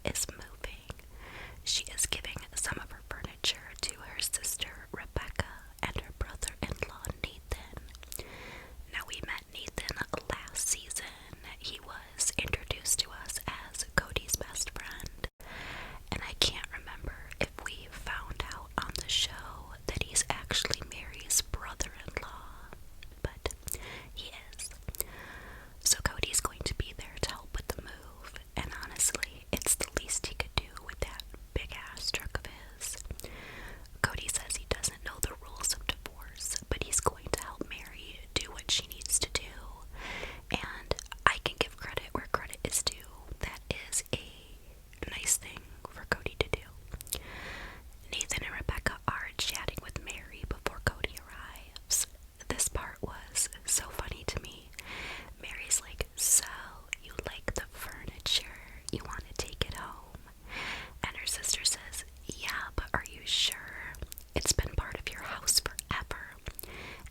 is moving. She is giving some of her furniture to her sister Rebecca and her brother-in-law Nathan. Now, we met Nathan last season. He was introduced to us as Cody's best friend, and I can't remember if we found out on the show that he's actually Mary's brother-in-law, but he is. So Cody's going to be there to help with the move, and honestly, it's the least he could do with that big-ass truck of his. Cody says he doesn't know the rules of divorce, but he's going to help Mary do what she needs to do, and I can give credit where credit is due. That is a nice thing for Cody to do. Nathan and Rebecca are chatting with Mary before Cody arrives. This part was so funny to me. Mary's like, "So, you like the furniture? You want to take it home?" And her sister says, "Yeah, but are you sure? It's been part of your house forever."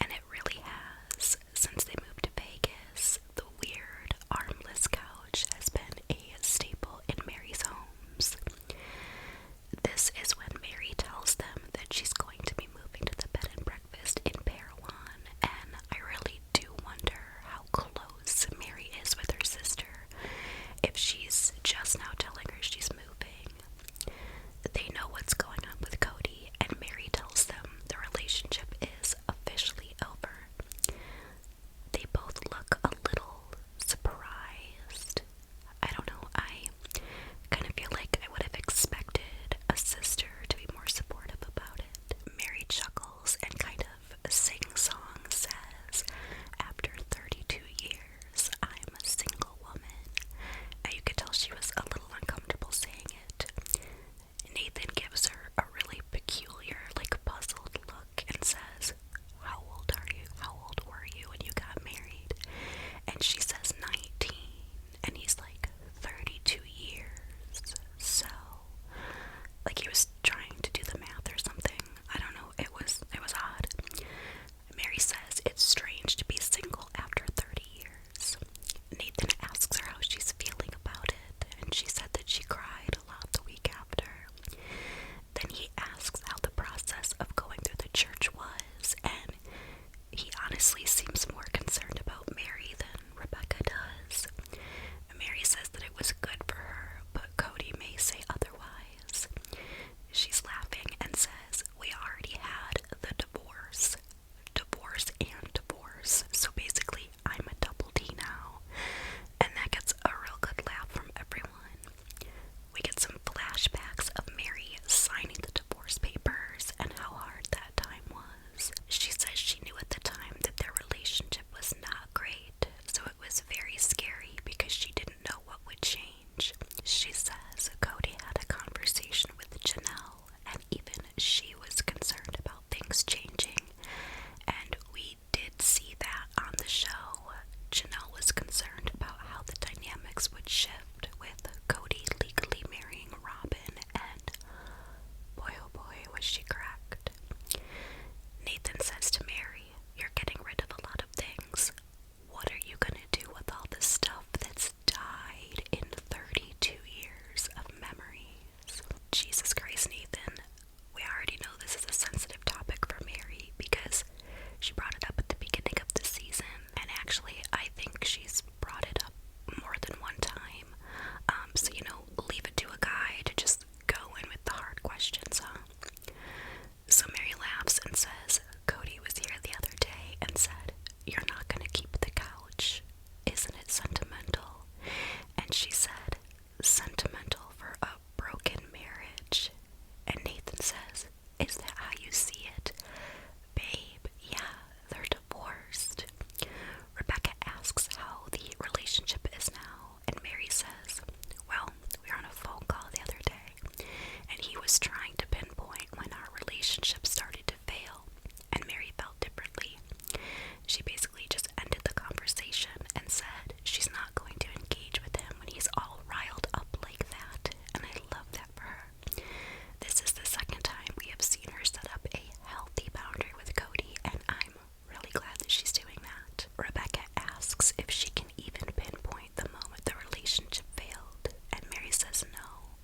And it really has. Since they moved to Vegas, the weird armless couch has been a staple in Mary's homes. This is when Mary tells them that she's going to be moving to the bed and breakfast in Parowan, and I really do wonder how close Mary is with her sister, if she's just now telling her she's moving. They know what's going on with Cody, and Mary tells them the relationship is officially over. They both look a little surprised. I don't know, I kind of feel like I would have expected a sister to be more supportive about it. Mary chuckles and kind of sing-song says, "After 32 years, I'm a single woman." And you could tell she was a little uncomfortable saying it. Nathan gives her a really peculiar, puzzled look and says, "How old are you? How old were you when you got married?" And she says 19, and he's like, 32 years. So, he was trying to do the math or something. I don't know, it was odd. Mary says it's strange to be single after 30 years. Nathan asks her how she's feeling about it, and she said that she cried a lot the week after. Then he asks how the process of going through the church was, and he honestly seems more concerned about Mary than Rebecca does. Mary says that it was good for her, but Cody may say otherwise. She's laughing and says, "We already had the divorce. Divorce and divorce. So basically, I'm a double D now." And that gets a real good laugh from everyone. We get some flashbacks of Mary signing the divorce papers and how hard that time was. She says she knew at the time that their relationship was not great, so it was very scary because she didn't know what would change. She says Cody had a conversation with Janelle, and even she was concerned about things changing, and we did see that on the show. Janelle was concerned about how the dynamics would shift with Cody legally marrying Robin, and boy oh boy was she correct. Nathan says to Mary, "You're getting rid of a lot of things. What are you gonna do with all the stuff that's died in 32 years of memories?" Jesus Christ, Nathan. We already know this is a sensitive topic for Mary because she brought it up at the beginning of the season, and actually I think she's brought it up more than one time. So leave it to a guy to just go in with the hard questions, huh? So Mary laughs and says, "Cody was here the other day and said, 'You're not gonna keep the couch. Isn't it sentimental?'" And she said, "Sentimental for a broken marriage." And Nathan says, "Is that how you see it?" "Babe, yeah, they're divorced." Rebecca asks how the relationship is now, and Mary says, "Well, we were on a phone call the other day, and he was trying to pinpoint when our relationship started to fail, and Mary felt differently. She basically just ended the conversation and said she's not going to engage with him when he's all riled up like that, and I love that for her. This is the second time we have seen her set up a healthy boundary with Cody, and I'm really glad that she's doing that. Rebecca asks if she can even pinpoint the moment the relationship failed, and Mary says no.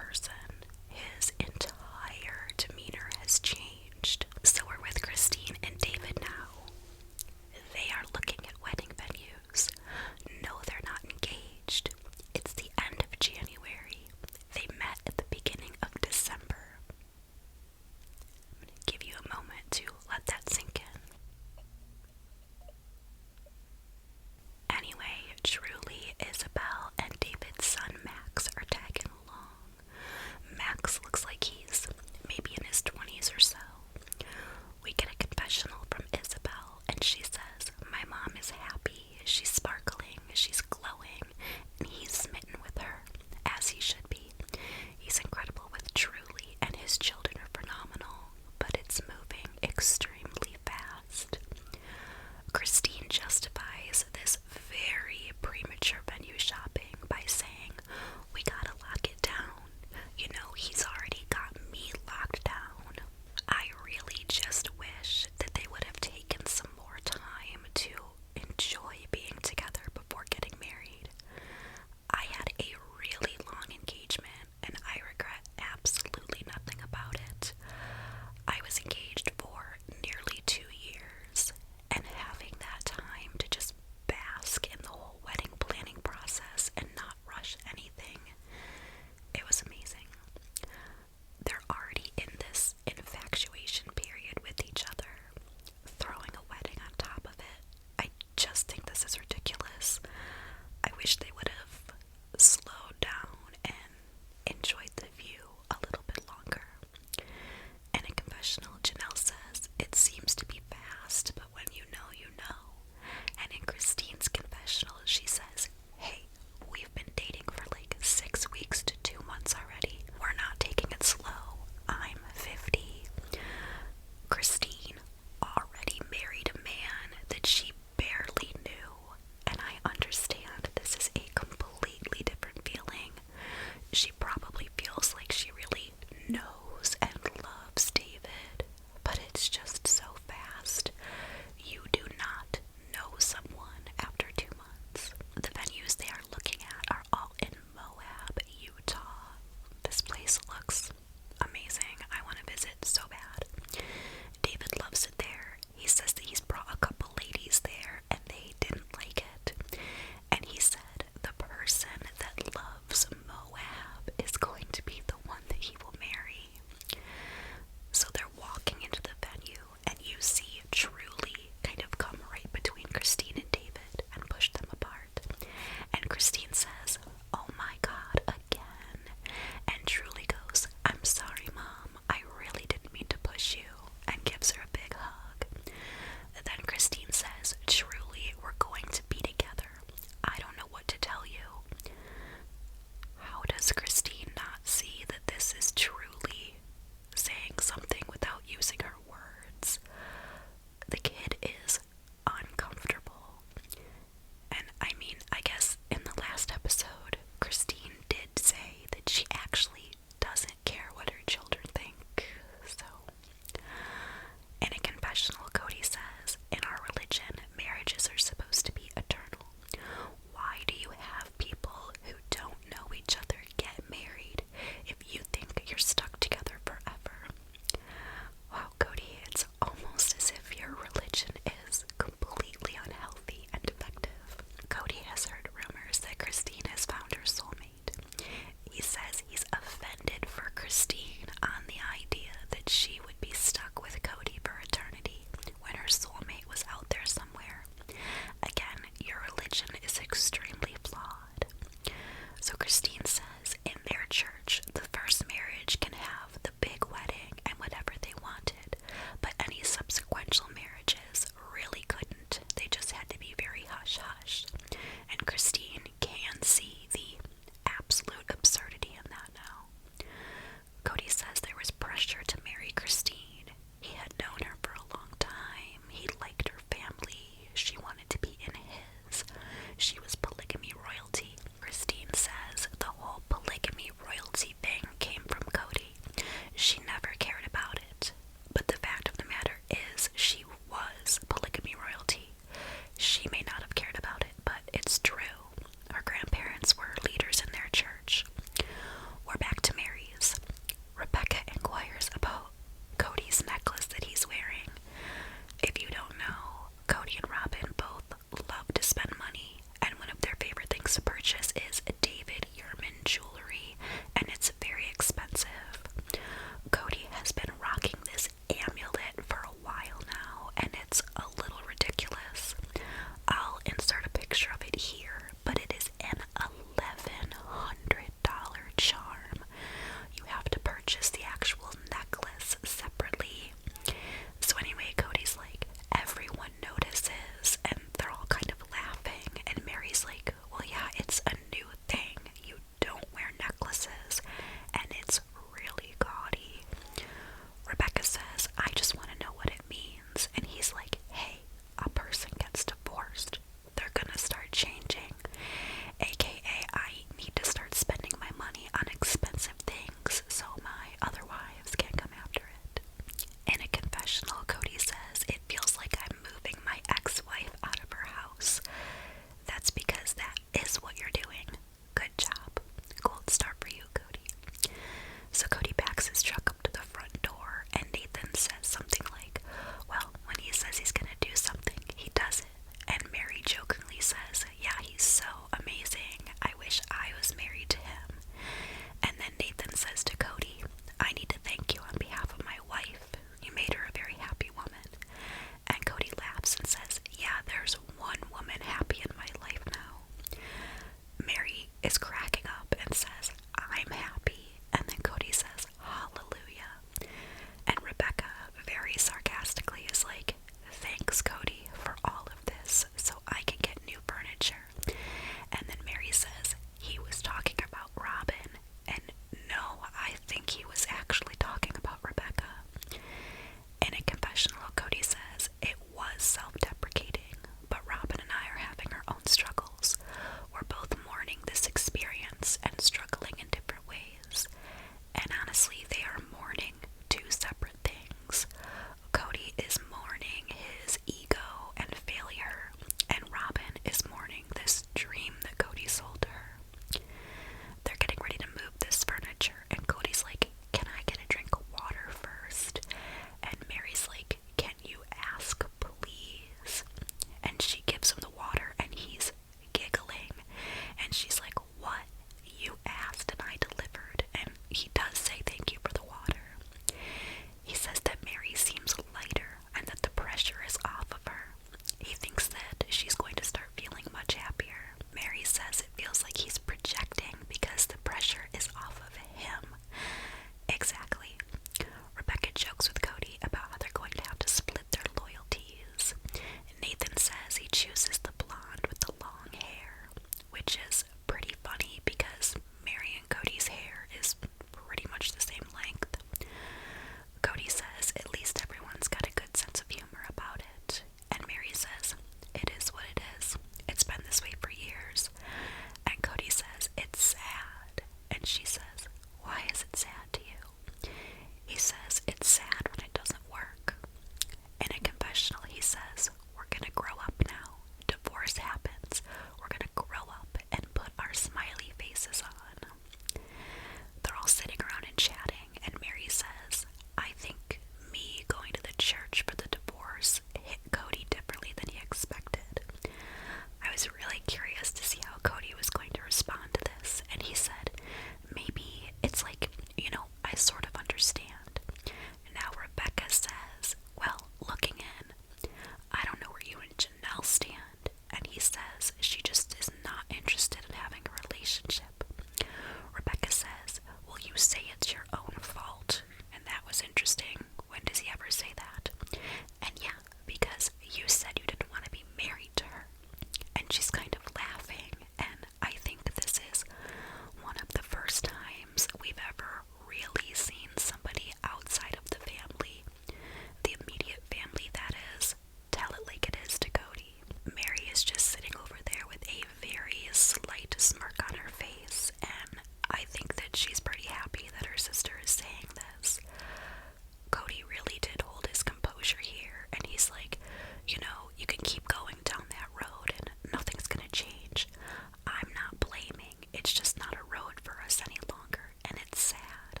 divorce any longer, and it's sad.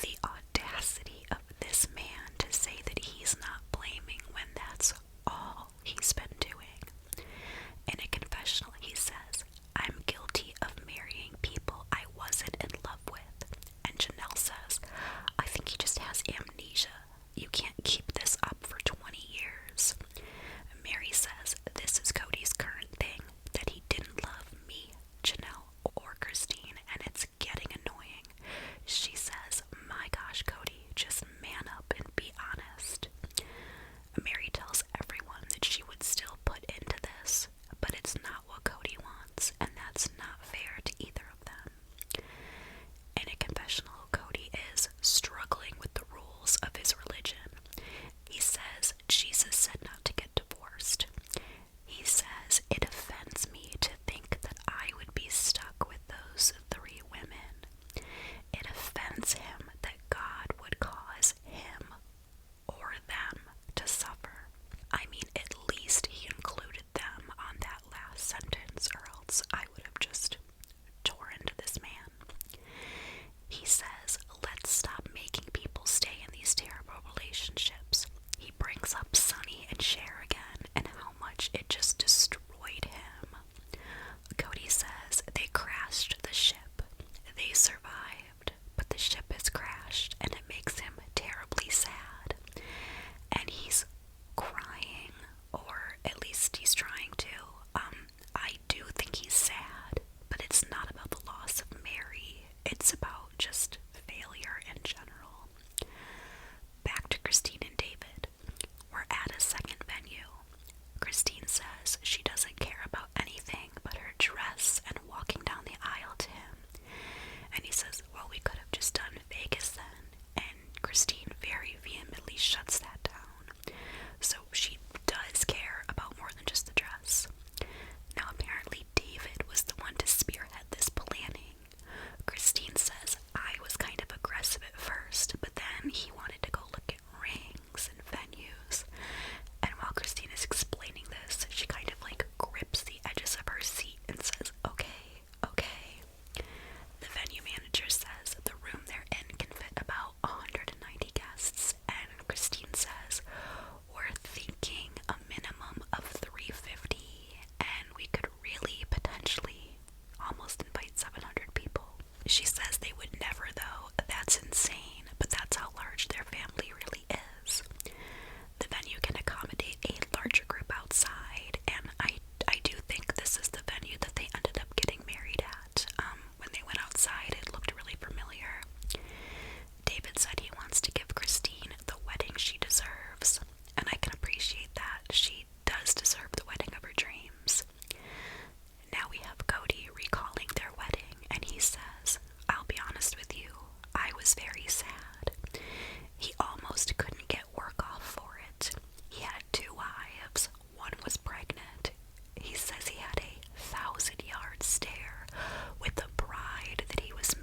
The audacity of this man to say that he's not blaming when that's all he's been doing. In a confessional, he says, "I'm guilty of marrying people I wasn't in love with." And Janelle says, "I think he just has amnesia. You can't keep this up for 20 years. Mary says this is Cody's current thing, that he didn't love me, Janelle, or Christine, and it's getting annoying. She says, my gosh, Cody, just man up and be honest." Mary tells everyone that she would still put into this, but it's not what Cody wants, and that's not fair to either of them. In a confessional, Cody is struggling with the rules of his religion. He says Jesus said not to get divorced. He says, "It offends me to think that I would be stuck with those 3 women. It offends him that God would cause him or them to suffer." I mean, at least he included them on that last sentence, or else I would have just tore into this man. He says, "Let's stop making people stay in these terrible relationships." He brings up Sonny and Cher again, and how much it just destroyed him. Cody says they crashed the ship. They survived, but the ship has crashed, and it makes him terribly sad. And he's crying, or at least he's trying to. I do think he's sad, but it's not about the loss of Mary. It's about just failure in general. Back to Christine and David. We're at a second venue. Christine says she doesn't care about anything but her dress and walking down the aisle to him. And he says, "Well, we could have just done Vegas then." And Christine very vehemently shuts that down. So she does care about more than just the dress. Now apparently David was the one to spearhead this planning. Christine says, "I was kind of aggressive at first, but then he wanted to go look at rings and venues." And while Christine is explaining this, she kind of like grips the edges of her seat and says, okay. The venue manager says the room they're in can fit about 190 guests, and Christine says, "We're thinking a minimum of 350, and we could really potentially almost invite 700 people. She says they would never, though. That's insane, but that's how large their family really is. The venue can accommodate a larger group outside, and I do think this is the venue that they ended up getting married at. When they went outside, it looked really familiar." David said he wants to give Christine the wedding she deserves, and I can appreciate that. She does deserve the wedding of her dreams. Now we have Cody recalling their wedding, and he says, "I'll be honest with you, I was very sad." He almost couldn't get work off for it. He had 2 wives, one was pregnant. He says he had a 1,000-yard stare with a bride that he was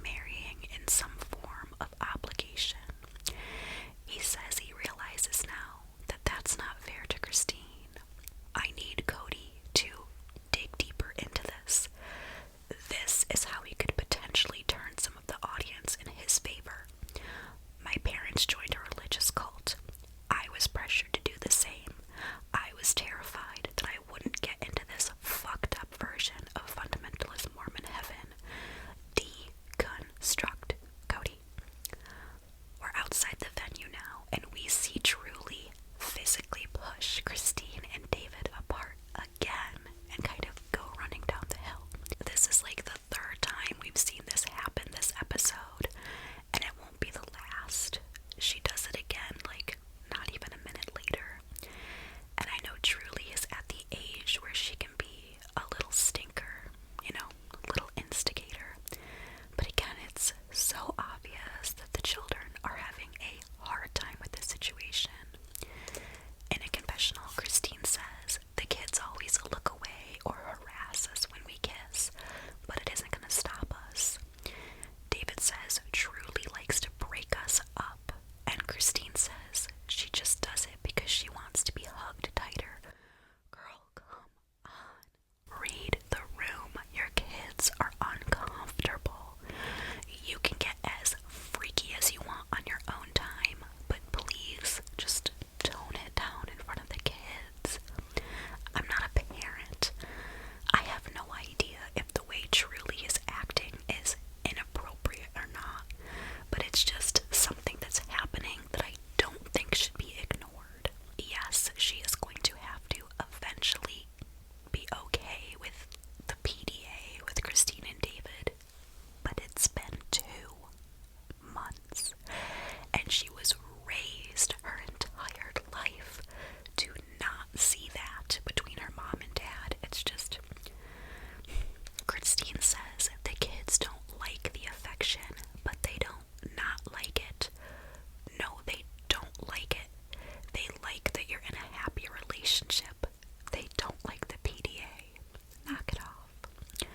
but it's just something that's happening that I don't think should be ignored. Yes, she is going to have to eventually be okay with the PDA with Christine and David, but it's been 2 months, and she was raised her entire life to not see that between her mom and dad. It's just, Christine says the kids don't like the affection, but they don't not like it. No, they don't like it. They like that you're in a happy relationship. They don't like the PDA. Knock it off.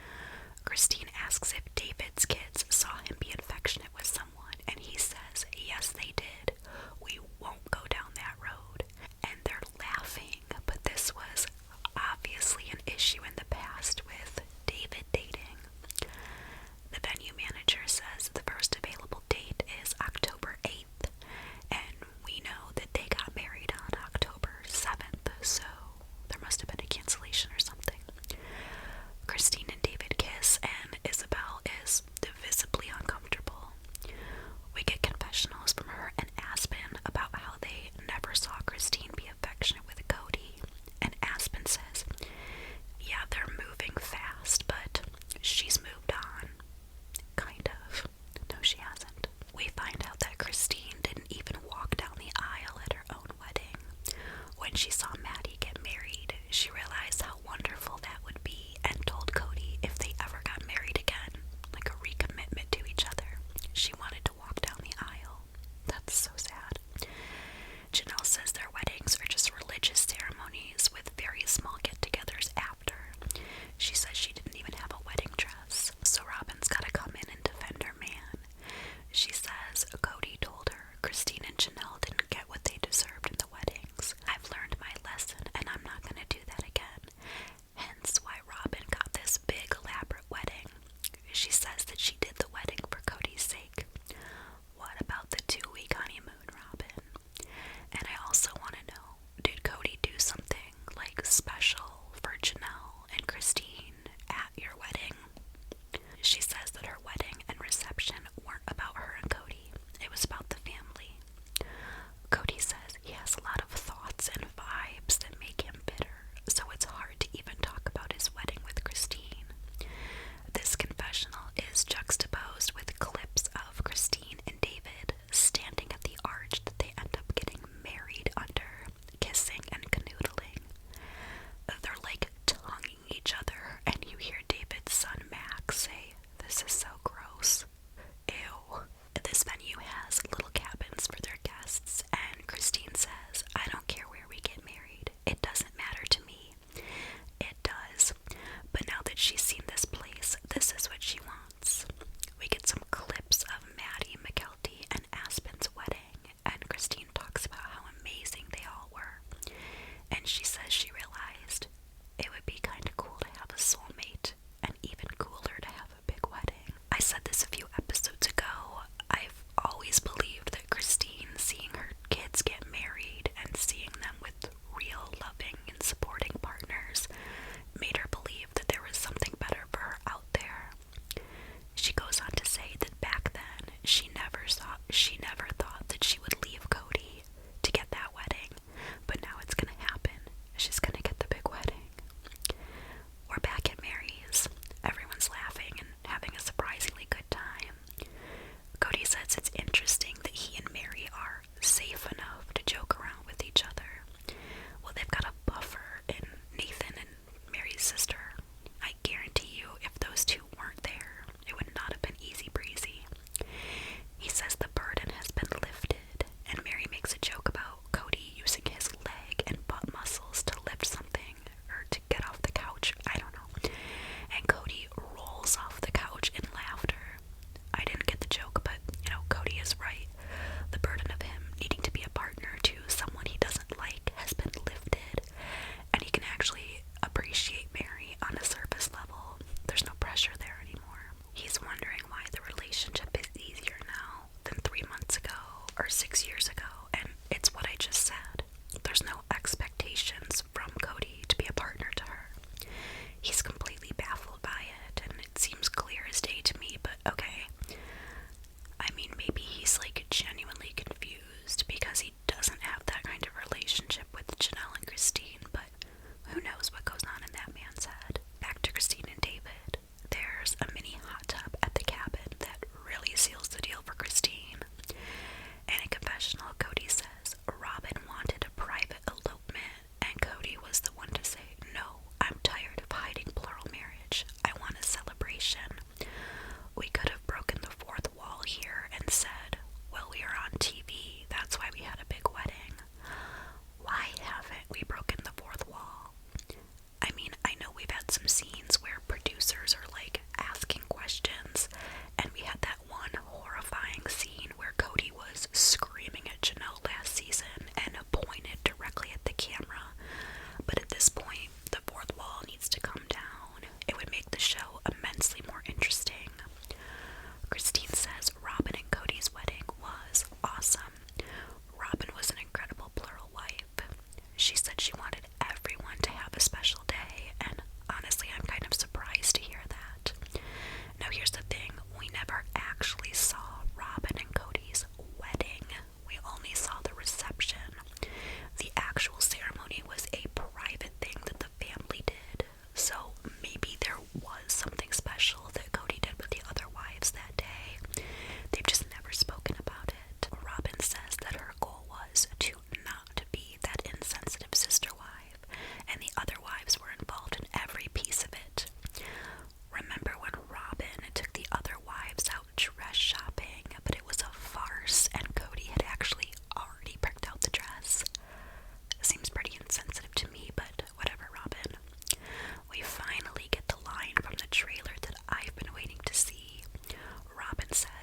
Christine asks if David's kids saw him be affectionate with someone, and he says, yes, they did. We won't go down that road. And they're laughing, but this was obviously an issue in the past with David dating. The venue manager says the first available date is October 8th, and we know that they got married on October 7th, so there must have been a cancellation or something. Christine and David kiss, and Isabel is visibly uncomfortable. We get confessionals from her and Aspen about how they never saw Christine be affectionate with Cody, and Aspen says, yeah, they're moving fast, but she's moved on. Kind of. No, she hasn't. We find out that Christine didn't even walk down the aisle at her own wedding. When she saw Maddie get married, she realized how wonderful that would be and told Cody if they ever got married again, like a recommitment to each other, she wanted to walk down the aisle. That's so sad. Janelle says their weddings are just religious ceremonies with very small get-togethers after. She says she didn't even have a wedding dress, so Robin's gotta come in and defend her man. She says Cody told her Christine and Janelle didn't get what they deserved in the weddings. I've learned my lesson, and I'm not gonna do that again. Hence why Robin got this big elaborate wedding. She says that she did the wedding for Cody's sake. What about the 2-week honeymoon, Robin? And I also want to know, did Cody do something like special for Janelle and Christine at your wedding? She says that her wedding and reception weren't about her and Cody. It was about the family. Cody says he has a lot of thoughts and vibes that make him bitter, so it's hard to even talk about his wedding with Christine. This confessional is juxtaposed with clips of Christine and David standing at the arch that they end up getting married under, kissing and canoodling. They're like tonguing each other, and you hear David's son Max say, "This is so gross. Ew." This venue has little cabins for their guests, and Christine says, I don't care where we get married. It doesn't matter to me. It does. But now that she's seen this place, this is what she wants. We get some clips of Maddie, McKelty, and Aspen's wedding, and Christine talks about how amazing they all were. And she says she realized it would be kind of cool to have a soulmate, and even cooler to have a big wedding. I said this a few episodes ago. I've always believed that Christine seeing her kids get married and seeing them with real loving and supporting partners made her believe that there was something better for her out there. She goes on to say that back then she never thought that she would leave Cody to get that wedding, but now it's gonna happen. She's gonna get the big wedding. We're back at Mary's. Everyone's laughing and having a surprisingly good time. Robin said.